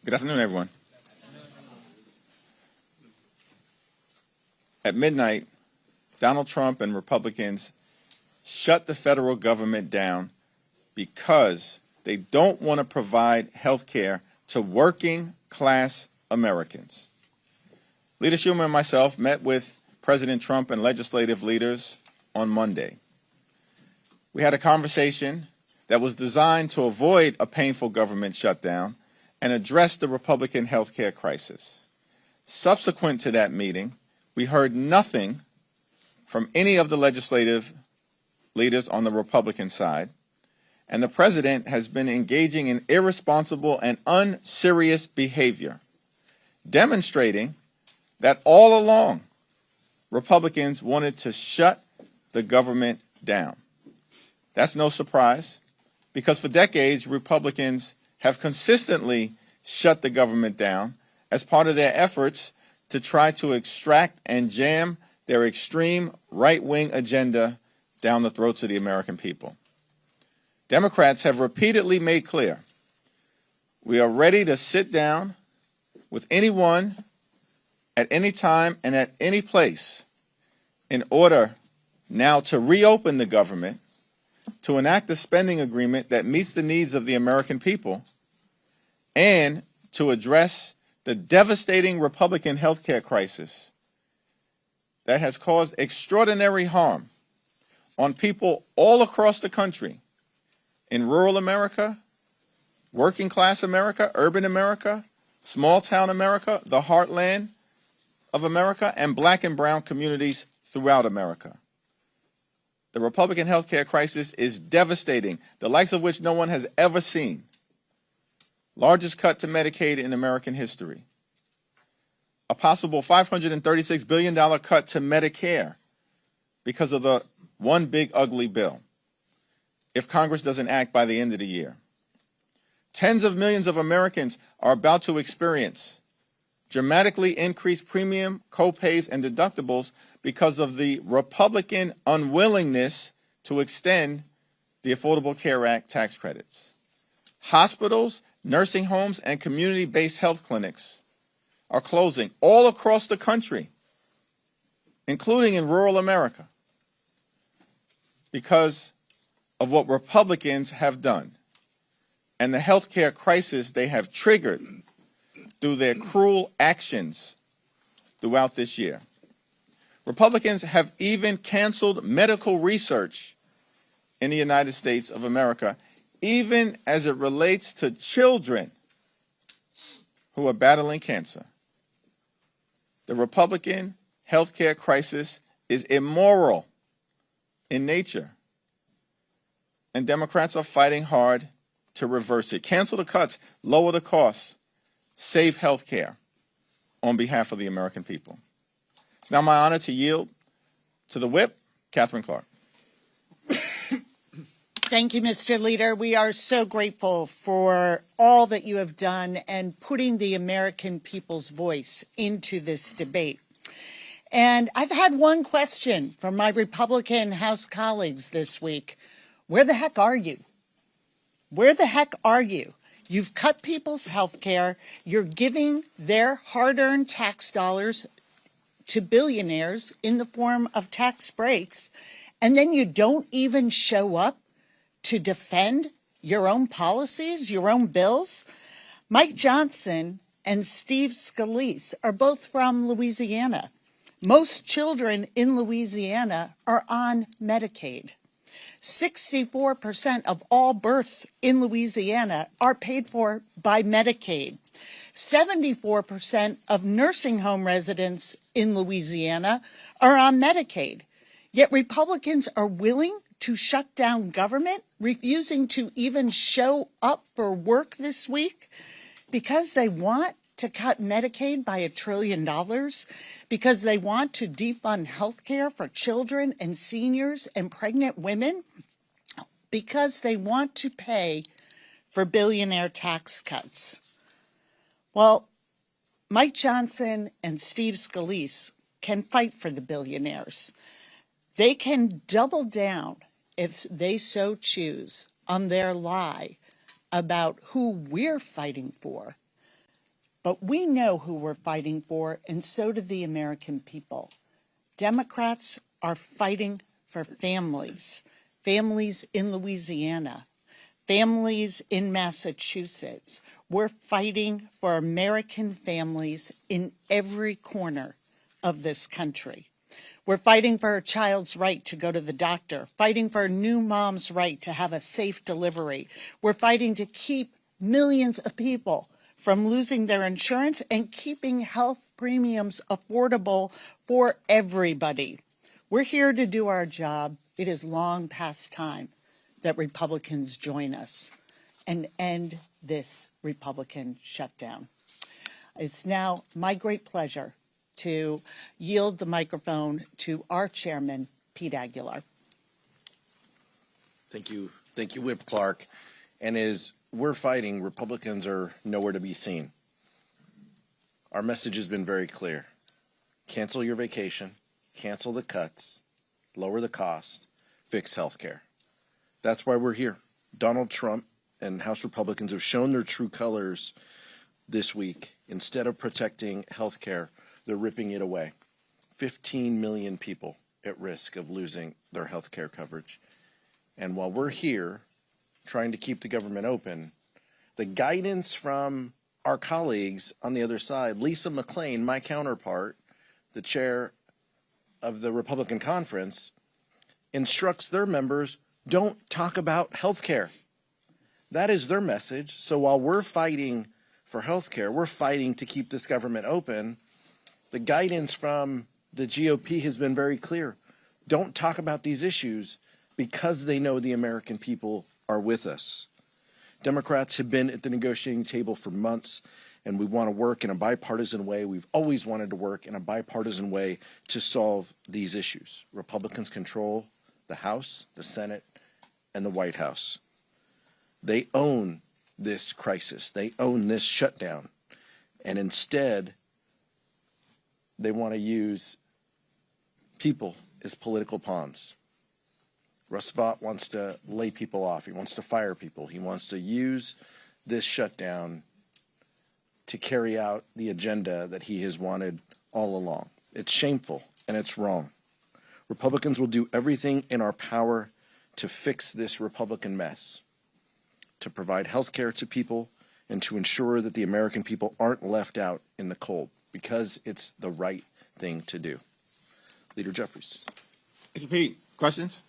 Good afternoon, everyone. At midnight, Donald Trump and Republicans shut the federal government down because they don't want to provide health care to working class Americans. Leader Schumer and myself met with President Trump and legislative leaders on Monday. We had a conversation that was designed to avoid a painful government shutdown and address the Republican health care crisis. Subsequent to that meeting, we heard nothing from any of the legislative leaders on the Republican side, and the president has been engaging in irresponsible and unserious behavior, demonstrating that all along Republicans wanted to shut the government down. That's no surprise, because for decades Republicans have consistently shut the government down as part of their efforts to try to extract and jam their extreme right-wing agenda down the throats of the American people. Democrats have repeatedly made clear we are ready to sit down with anyone at any time and at any place in order now to reopen the government, to enact a spending agreement that meets the needs of the American people, and to address the devastating Republican health care crisis that has caused extraordinary harm on people all across the country, in rural America, working class America, urban America, small town America, the heartland of America, and black and brown communities throughout America. The Republican health care crisis is devastating, the likes of which no one has ever seen. Largest cut to Medicaid in American history. A possible $536 billion cut to Medicare because of the one big ugly bill, if Congress doesn't act by the end of the year. Tens of millions of Americans are about to experience dramatically increased premium, co-pays, and deductibles because of the Republican unwillingness to extend the Affordable Care Act tax credits. Hospitals, nursing homes, and community-based health clinics are closing all across the country, including in rural America, because of what Republicans have done and the health care crisis they have triggered through their cruel actions throughout this year. Republicans have even canceled medical research in the United States of America, even as it relates to children who are battling cancer. The Republican health care crisis is immoral in nature, and Democrats are fighting hard to reverse it. Cancel the cuts, lower the costs, save health care on behalf of the American people. It's now my honor to yield to the whip, Katherine Clark. Thank you, Mr. Leader. We are so grateful for all that you have done and putting the American people's voice into this debate. And I've had one question from my Republican House colleagues this week. Where the heck are you? Where the heck are you? You've cut people's health care. You're giving their hard-earned tax dollars to billionaires in the form of tax breaks, and then you don't even show up to defend your own policies, your own bills. Mike Johnson and Steve Scalise are both from Louisiana. Most children in Louisiana are on Medicaid. 64% of all births in Louisiana are paid for by Medicaid. 74% of nursing home residents in Louisiana are on Medicaid. Yet Republicans are willing to shut down government, refusing to even show up for work this week because they want to cut Medicaid by $1 trillion, because they want to defund health care for children and seniors and pregnant women, because they want to pay for billionaire tax cuts. Well, Mike Johnson and Steve Scalise can fight for the billionaires. They can double down, if they so choose, on their lie about who we're fighting for, But we know who we're fighting for, and so do the American people. Democrats are fighting for families, families in Louisiana, families in Massachusetts. We're fighting for American families in every corner of this country. We're fighting for a child's right to go to the doctor, fighting for a new mom's right to have a safe delivery. We're fighting to keep millions of people from losing their insurance and keeping health premiums affordable for everybody. We're here to do our job. It is long past time that Republicans join us and end this Republican shutdown. It's now my great pleasure to yield the microphone to our chairman, Pete Aguilar. Thank you, Whip Clark. And as we're fighting, Republicans are nowhere to be seen. Our message has been very clear. Cancel your vacation, cancel the cuts, lower the cost, fix health care. That's why we're here. Donald Trump and House Republicans have shown their true colors this week. Instead of protecting health care, they're ripping it away. 15 million people at risk of losing their health care coverage. And while we're here trying to keep the government open, the guidance from our colleagues on the other side, Lisa McClain, my counterpart, the chair of the Republican conference, instructs their members, don't talk about health care. That is their message. So while we're fighting for health care, we're fighting to keep this government open. The guidance from the GOP has been very clear. Don't talk about these issues because they know the American people are with us. Democrats have been at the negotiating table for months, and we want to work in a bipartisan way. We've always wanted to work in a bipartisan way to solve these issues. Republicans control the House, the Senate, and the White House. They own this crisis. They own this shutdown. And instead, they want to use people as political pawns. Russ Vought wants to lay people off. He wants to fire people. He wants to use this shutdown to carry out the agenda that he has wanted all along. It's shameful and it's wrong. Republicans will do everything in our power to fix this Republican mess, to provide health care to people, and to ensure that the American people aren't left out in the cold, because it's the right thing to do. Leader Jeffries. Thank you, Pete. Questions?